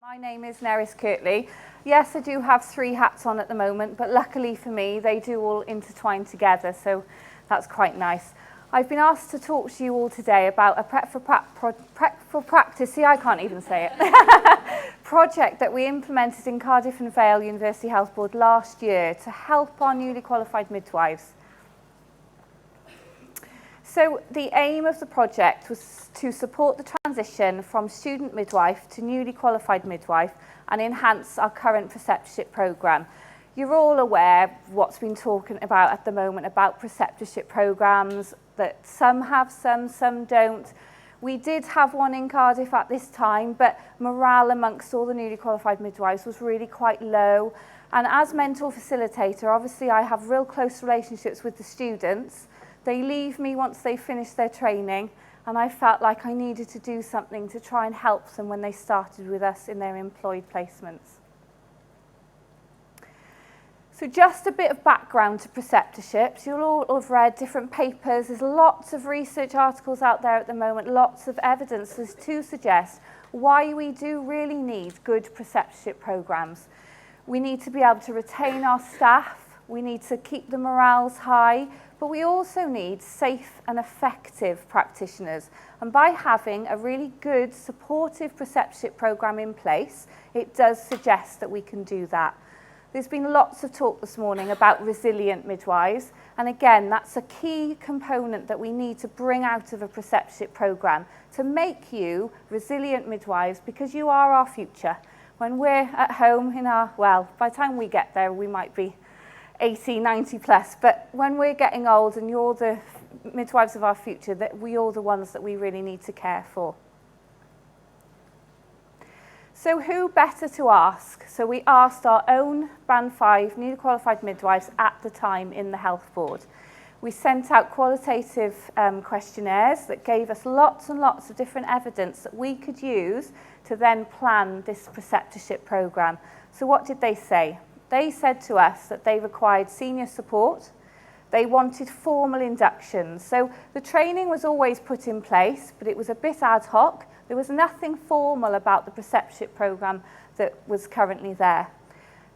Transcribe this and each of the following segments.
My name is Nerys Kirtley. Yes, I do have 3 hats on at the moment, but luckily for me, they do all intertwine together, so that's quite nice. I've been asked to talk to you all today about a Prep for Practice, see, I can't even say it, project that we implemented in Cardiff and Vale University Health Board last year to help our newly qualified midwives. So the aim of the project was to support the transition from student midwife to newly qualified midwife and enhance our current preceptorship programme. You're all aware of what's been talking about at the moment about preceptorship programmes, that some have some don't. We did have one in Cardiff at this time, but morale amongst all the newly qualified midwives was really quite low. And as mentor facilitator, obviously I have real close relationships with the students. They leave me once they finish their training, and I felt like I needed to do something to try and help them when they started with us in their employed placements. So just a bit of background to preceptorships. You'll all have read different papers. There's lots of research articles out there at the moment, lots of evidence to suggest why we do really need good preceptorship programs. We need to be able to retain our staff. We need to keep the morales high, but we also need safe and effective practitioners. And by having a really good supportive preceptorship program in place, it does suggest that we can do that. There's been lots of talk this morning about resilient midwives, and again, that's a key component that we need to bring out of a preceptorship program to make you resilient midwives, because you are our future. When we're at home well, by the time we get there, we might be 80, 90 plus, but when we're getting old and you're the midwives of our future, that we're all the ones that we really need to care for. So who better to ask? So we asked our own Band 5 newly qualified midwives at the time in the health board. We sent out qualitative questionnaires that gave us lots and lots of different evidence that we could use to then plan this preceptorship program. So what did they say? They said to us that they required senior support. They wanted formal inductions. So the training was always put in place, but it was a bit ad hoc. There was nothing formal about the preceptorship program that was currently there.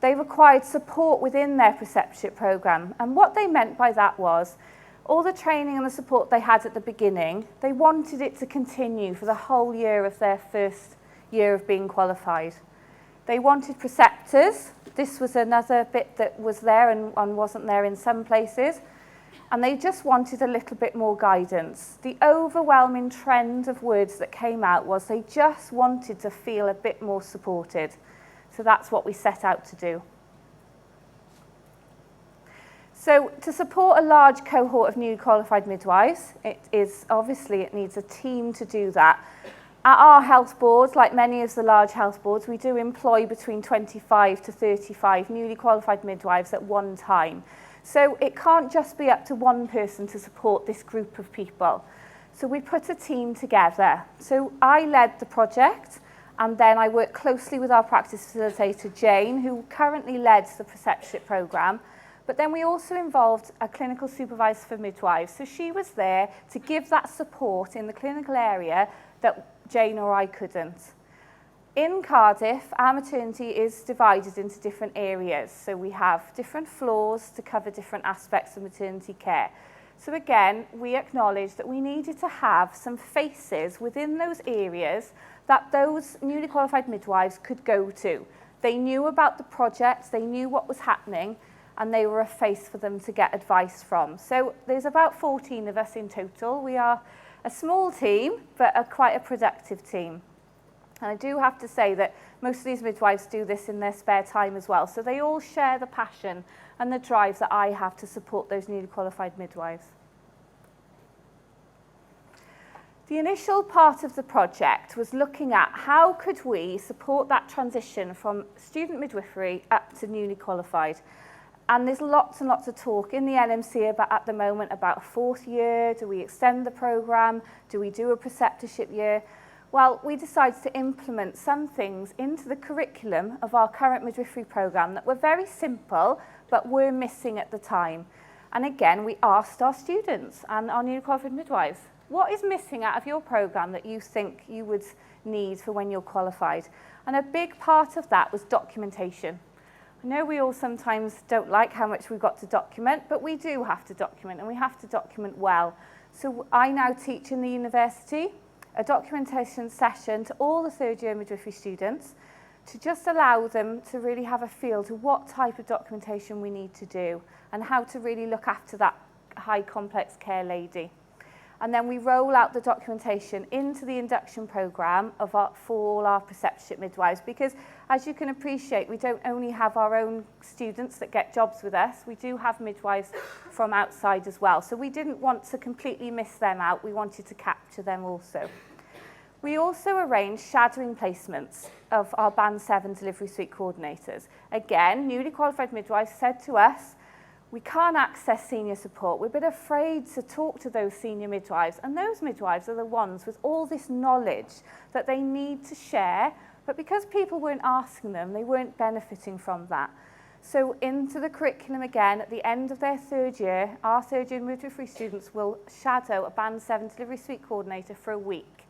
They required support within their preceptorship program. And what they meant by that was all the training and the support they had at the beginning, they wanted it to continue for the whole year of their first year of being qualified. They wanted preceptors. This was another bit that was there and wasn't there in some places. And they just wanted a little bit more guidance. The overwhelming trend of words that came out was they just wanted to feel a bit more supported. So that's what we set out to do. So to support a large cohort of newly qualified midwives, it needs a team to do that. At our health boards, like many of the large health boards, we do employ between 25 to 35 newly qualified midwives at one time. So it can't just be up to one person to support this group of people. So we put a team together. So I led the project, and then I worked closely with our practice facilitator, Jane, who currently leads the preceptorship program. But then we also involved a clinical supervisor for midwives. So she was there to give that support in the clinical area that Jane or I couldn't. In Cardiff, our maternity is divided into different areas. So we have different floors to cover different aspects of maternity care. So again, we acknowledged that we needed to have some faces within those areas that those newly qualified midwives could go to. They knew about the project, they knew what was happening, and they were a face for them to get advice from. So there's about 14 of us in total. We are a small team, but quite a productive team. And I do have to say that most of these midwives do this in their spare time as well. So they all share the passion and the drive that I have to support those newly qualified midwives. The initial part of the project was looking at how could we support that transition from student midwifery up to newly qualified. And there's lots and lots of talk in the NMC at the moment about a 4th year. Do we extend the programme? Do we do a preceptorship year? Well, we decided to implement some things into the curriculum of our current midwifery programme that were very simple, but were missing at the time. And again, we asked our students and our newly qualified midwives, what is missing out of your programme that you think you would need for when you're qualified? And a big part of that was documentation. I know we all sometimes don't like how much we've got to document, but we do have to document, and we have to document well. So I now teach in the university a documentation session to all the third year midwifery students to just allow them to really have a feel to what type of documentation we need to do and how to really look after that high complex care lady. And then we roll out the documentation into the induction programme for all our preceptorship midwives, because as you can appreciate, we don't only have our own students that get jobs with us, we do have midwives from outside as well. So we didn't want to completely miss them out, we wanted to capture them also. We also arranged shadowing placements of our Band 7 delivery suite coordinators. Again, newly qualified midwives said to us, we can't access senior support. We're a bit afraid to talk to those senior midwives. And those midwives are the ones with all this knowledge that they need to share. But because people weren't asking them, they weren't benefiting from that. So into the curriculum again, at the end of their third year, our third year midwifery students will shadow a Band 7 delivery suite coordinator for a week.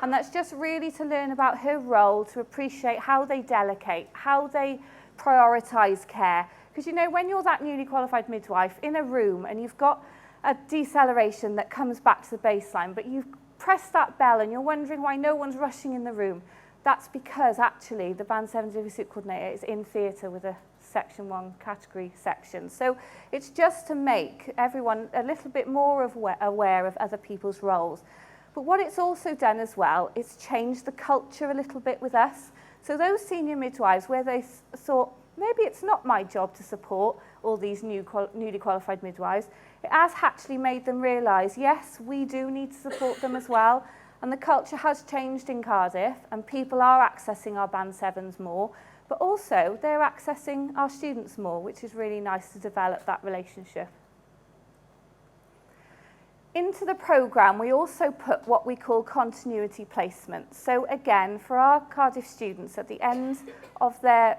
And that's just really to learn about her role, to appreciate how they delegate, how they prioritise care. Because, you know, when you're that newly qualified midwife in a room and you've got a deceleration that comes back to the baseline, but you've pressed that bell and you're wondering why no one's rushing in the room, that's because actually the Band 7 delivery suite coordinator is in theatre with a Section 1 category section. So it's just to make everyone a little bit more aware of other people's roles. But what it's also done as well, it's changed the culture a little bit with us. So those senior midwives, where they thought, maybe it's not my job to support all these newly qualified midwives, it has actually made them realise, yes, we do need to support them as well. And the culture has changed in Cardiff, and people are accessing our Band 7s more, but also they're accessing our students more, which is really nice to develop that relationship. Into the programme, we also put what we call continuity placements. So again, for our Cardiff students, at the end of their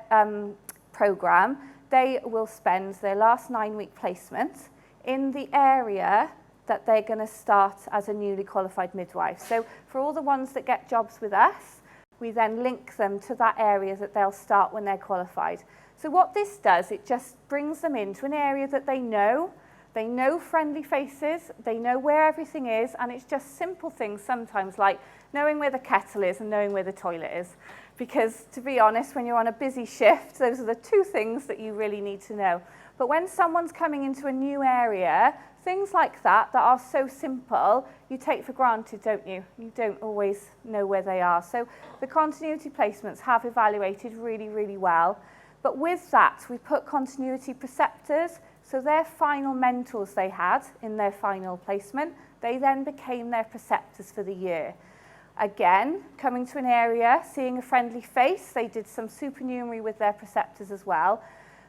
programme, they will spend their last 9-week placement in the area that they're going to start as a newly qualified midwife. So for all the ones that get jobs with us, we then link them to that area that they'll start when they're qualified. So what this does, it just brings them into an area that they know friendly faces, they know where everything is, and it's just simple things sometimes like knowing where the kettle is and knowing where the toilet is. Because to be honest, when you're on a busy shift, those are the two things that you really need to know. But when someone's coming into a new area, things like that are so simple, you take for granted, don't you? You don't always know where they are. So the continuity placements have evaluated really, really well. But with that, we put continuity preceptors. So their final mentors they had in their final placement, they then became their preceptors for the year. Again, coming to an area, seeing a friendly face, they did some supernumerary with their preceptors as well.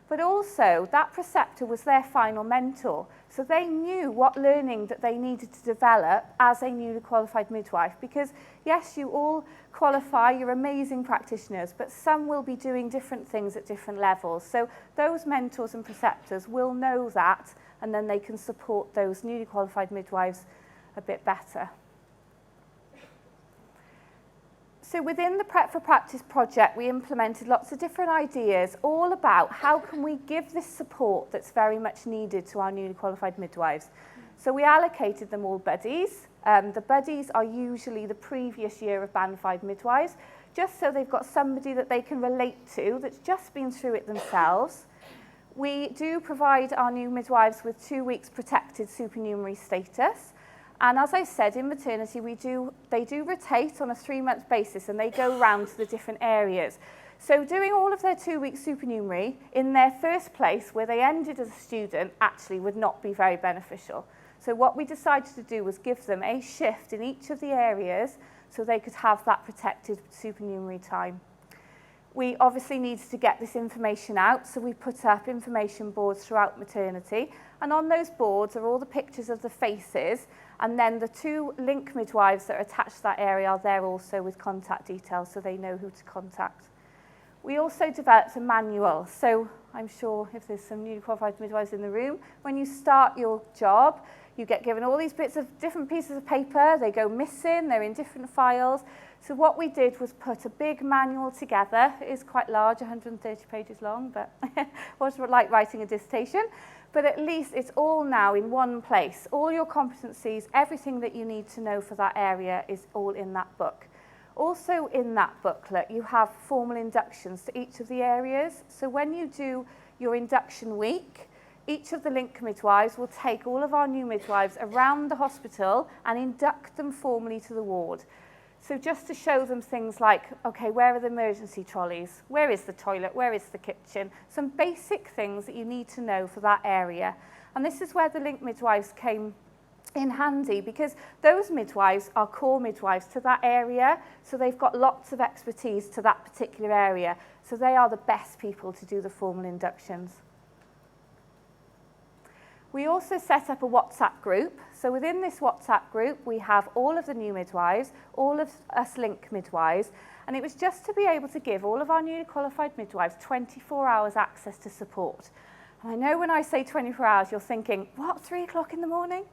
But also, that preceptor was their final mentor. So they knew what learning that they needed to develop as a newly qualified midwife. Because yes, you all qualify, you're amazing practitioners, but some will be doing different things at different levels. So those mentors and preceptors will know that, and then they can support those newly qualified midwives a bit better. So within the Prep for Practice project, we implemented lots of different ideas all about how can we give this support that's very much needed to our newly qualified midwives. So we allocated them all buddies. The buddies are usually the previous year of Band 5 midwives, just so they've got somebody that they can relate to that's just been through it themselves. We do provide our new midwives with 2 weeks protected supernumerary status. And as I said, in maternity, they do rotate on a 3-month basis, and they go round to the different areas. So doing all of their 2-week supernumerary in their first place, where they ended as a student, actually would not be very beneficial. So what we decided to do was give them a shift in each of the areas so they could have that protected supernumerary time. We obviously needed to get this information out, so we put up information boards throughout maternity, and on those boards are all the pictures of the faces, and then the 2 link midwives that are attached to that area are there also with contact details, so they know who to contact. We also developed a manual, so I'm sure if there's some newly qualified midwives in the room, when you start your job, you get given all these different pieces of paper, they go missing, they're in different files. So what we did was put a big manual together. It is quite large, 130 pages long, but it was like writing a dissertation. But at least it's all now in one place. All your competencies, everything that you need to know for that area is all in that book. Also in that booklet, you have formal inductions to each of the areas. So when you do your induction week, each of the link midwives will take all of our new midwives around the hospital and induct them formally to the ward. So just to show them things like, okay, where are the emergency trolleys? Where is the toilet? Where is the kitchen? Some basic things that you need to know for that area. And this is where the link midwives came in handy, because those midwives are core midwives to that area. So they've got lots of expertise to that particular area. So they are the best people to do the formal inductions. We also set up a WhatsApp group. So within this WhatsApp group, we have all of the new midwives, all of us link midwives, and it was just to be able to give all of our newly qualified midwives 24 hours access to support. And I know when I say 24 hours, you're thinking, what, 3 o'clock in the morning?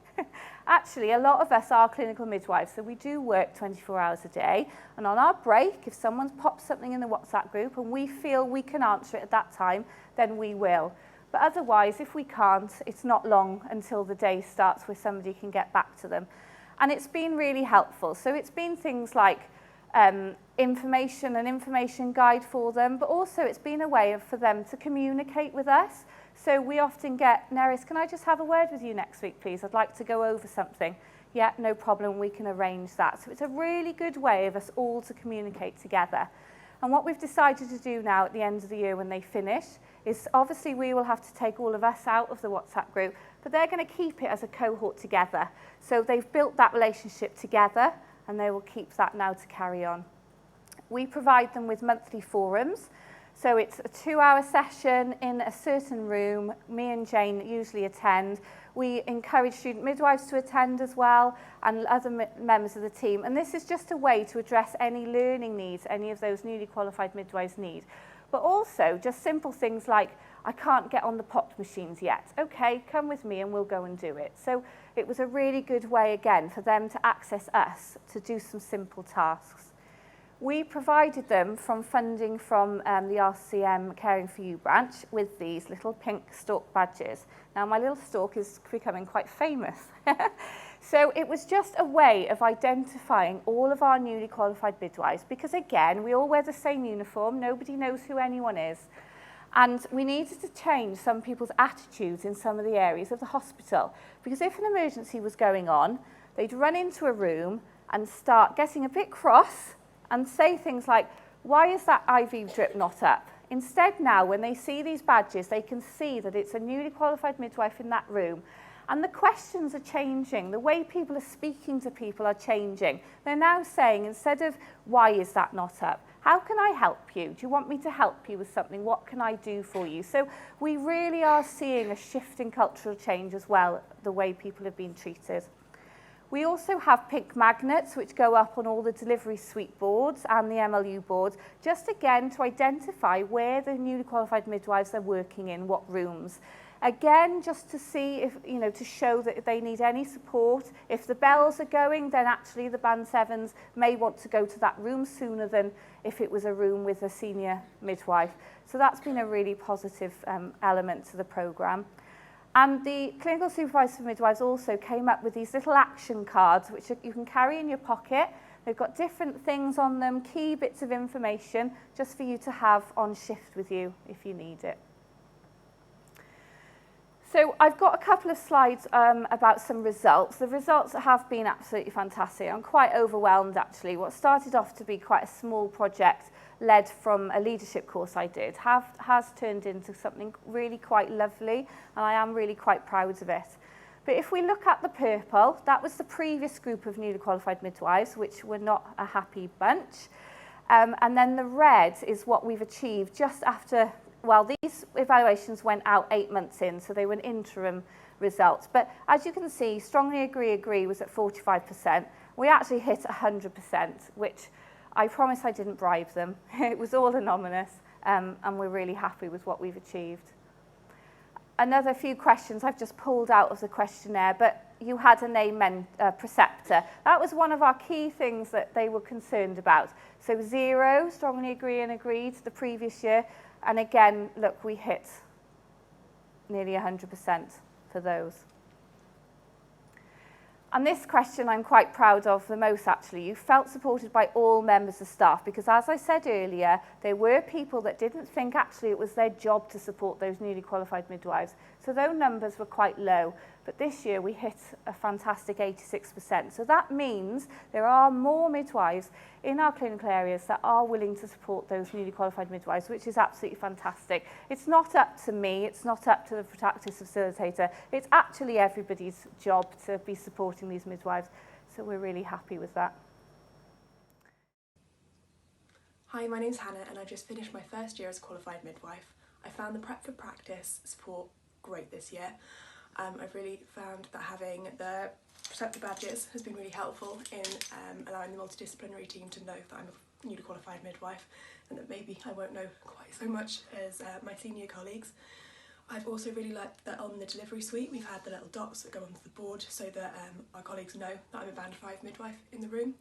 Actually, a lot of us are clinical midwives, so we do work 24 hours a day. And on our break, if someone's popped something in the WhatsApp group and we feel we can answer it at that time, then we will. But otherwise, if we can't, it's not long until the day starts where somebody can get back to them. And it's been really helpful. So it's been things like an information guide for them, but also it's been a way for them to communicate with us. So we often get, Nerys, can I just have a word with you next week, please? I'd like to go over something. Yeah, no problem, we can arrange that. So it's a really good way of us all to communicate together. And what we've decided to do now at the end of the year when they finish is obviously we will have to take all of us out of the WhatsApp group, but they're going to keep it as a cohort together. So they've built that relationship together and they will keep that now to carry on. We provide them with monthly forums. So it's a 2-hour session in a certain room. Me and Jane usually attend. We encourage student midwives to attend as well and other members of the team. And this is just a way to address any learning needs any of those newly qualified midwives need. But also just simple things like, I can't get on the POP machines yet. Okay, come with me and we'll go and do it. So it was a really good way, again, for them to access us to do some simple tasks. We provided them from funding from the RCM Caring for You branch with these little pink stork badges. Now my little stork is becoming quite famous. So it was just a way of identifying all of our newly qualified midwives, because again, we all wear the same uniform, nobody knows who anyone is. And we needed to change some people's attitudes in some of the areas of the hospital, because if an emergency was going on, they'd run into a room and start getting a bit cross and say things like, why is that IV drip not up? Instead now, when they see these badges, they can see that it's a newly qualified midwife in that room. And the questions are changing. The way people are speaking to people are changing. They're now saying, instead of, why is that not up? How can I help you? Do you want me to help you with something? What can I do for you? So we really are seeing a shift in cultural change as well, the way people have been treated. We also have pink magnets which go up on all the delivery suite boards and the MLU boards, just again to identify where the newly qualified midwives are working in, what rooms. Again, just to see if, to show that if they need any support. If the bells are going, then actually the band 7s may want to go to that room sooner than if it was a room with a senior midwife. So that's been a really positive element to the programme. And the clinical supervisors for midwives also came up with these little action cards, which you can carry in your pocket. They've got different things on them, key bits of information, just for you to have on shift with you if you need it. So I've got a couple of slides about some results. The results have been absolutely fantastic. I'm quite overwhelmed, actually. What started off to be quite a small project led from a leadership course I did has turned into something really quite lovely, and I am really quite proud of it. But if we look at the purple, that was the previous group of newly qualified midwives, which were not a happy bunch. And then the red is what we've achieved just after, well, these evaluations went out 8 months in, so they were interim results. But as you can see, strongly agree was at 45%. We actually hit 100%, which I promise I didn't bribe them. It was all anonymous, and we're really happy with what we've achieved. Another few questions I've just pulled out of the questionnaire, but you had a name, preceptor. That was one of our key things that they were concerned about. So 0, strongly agree and agreed the previous year. And again, look, we hit nearly 100% for those. And this question I'm quite proud of the most actually. You felt supported by all members of staff because as I said earlier, there were people that didn't think actually it was their job to support those newly qualified midwives. So those numbers were quite low. But this year we hit a fantastic 86%. So that means there are more midwives in our clinical areas that are willing to support those newly qualified midwives, which is absolutely fantastic. It's not up to me, it's not up to the practice facilitator, it's actually everybody's job to be supporting these midwives. So we're really happy with that. Hi, my name's Hannah and I just finished my first year as a qualified midwife. I found the Prep for Practice support great this year. I've really found that having the preceptor badges has been really helpful in allowing the multidisciplinary team to know that I'm a newly qualified midwife and that maybe I won't know quite so much as my senior colleagues. I've also really liked that on the delivery suite we've had the little dots that go onto the board so that our colleagues know that I'm a band 5 midwife in the room.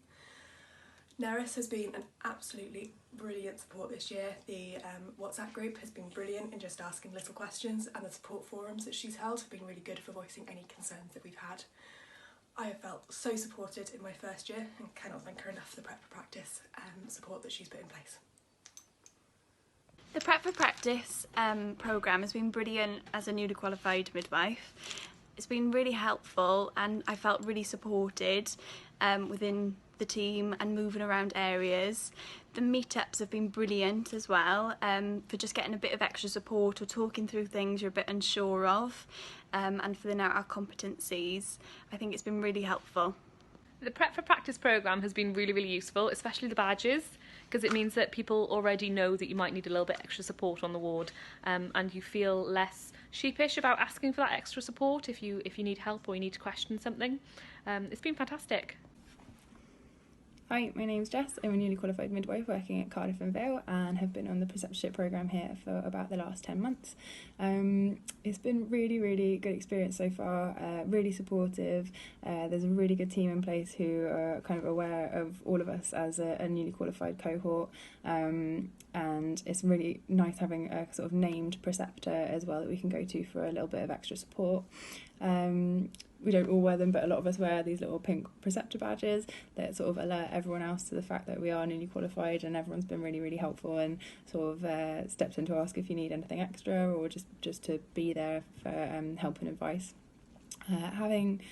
Nerys has been an absolutely brilliant support this year. The WhatsApp group has been brilliant in just asking little questions, and the support forums that she's held have been really good for voicing any concerns that we've had. I have felt so supported in my first year and cannot thank her enough for the Prep for Practice support that she's put in place. The Prep for Practice programme has been brilliant as a newly qualified midwife. It's been really helpful and I felt really supported within the team and moving around areas. The meetups have been brilliant as well for just getting a bit of extra support or talking through things you're a bit unsure of and filling out our competencies. I think it's been really helpful. The Prep for Practice programme has been really, really useful, especially the badges, because it means that people already know that you might need a little bit extra support on the ward and you feel less sheepish about asking for that extra support if you need help or you need to question something. It's been fantastic. Hi, my name's Jess. I'm a newly qualified midwife working at Cardiff and Vale and have been on the preceptorship programme here for about the last 10 months. It's been really, really good experience so far, really supportive. There's a really good team in place who are kind of aware of all of us as a newly qualified cohort, and it's really nice having a sort of named preceptor as well that we can go to for a little bit of extra support. We don't all wear them, but a lot of us wear these little pink preceptor badges that sort of alert everyone else to the fact that we are newly qualified, and everyone's been really, really helpful and sort of stepped in to ask if you need anything extra or just to be there for help and advice. Having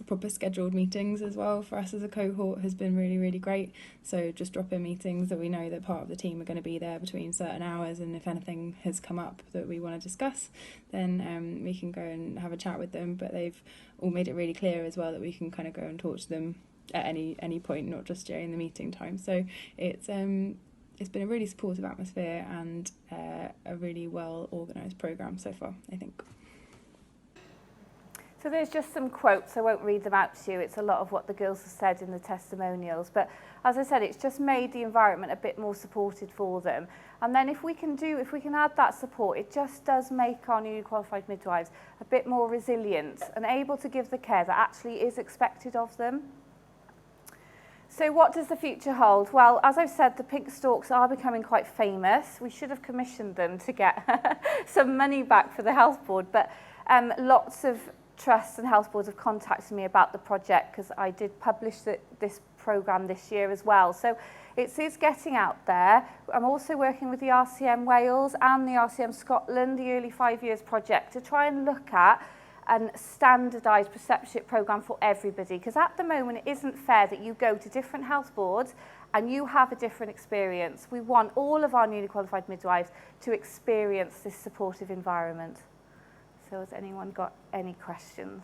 proper scheduled meetings as well for us as a cohort has been really, really great. So just drop-in meetings that we know that part of the team are going to be there between certain hours, and if anything has come up that we want to discuss, then we can go and have a chat with them. But they've all made it really clear as well that we can kind of go and talk to them at any point, not just during the meeting time. So it's been a really supportive atmosphere and a really well organised programme so far, I think. So there's just some quotes, I won't read them out to you, it's a lot of what the girls have said in the testimonials, but as I said, it's just made the environment a bit more supported for them. And then if we can add that support, it just does make our newly qualified midwives a bit more resilient and able to give the care that actually is expected of them. So what does the future hold? Well, as I've said, the pink storks are becoming quite famous. We should have commissioned them to get some money back for the health board, but lots of trusts and health boards have contacted me about the project because I did publish this programme this year as well. So it is getting out there. I'm also working with the RCM Wales and the RCM Scotland, the Early 5 Years project, to try and look at a standardised preceptorship programme for everybody, because at the moment it isn't fair that you go to different health boards and you have a different experience. We want all of our newly qualified midwives to experience this supportive environment. So has anyone got any questions?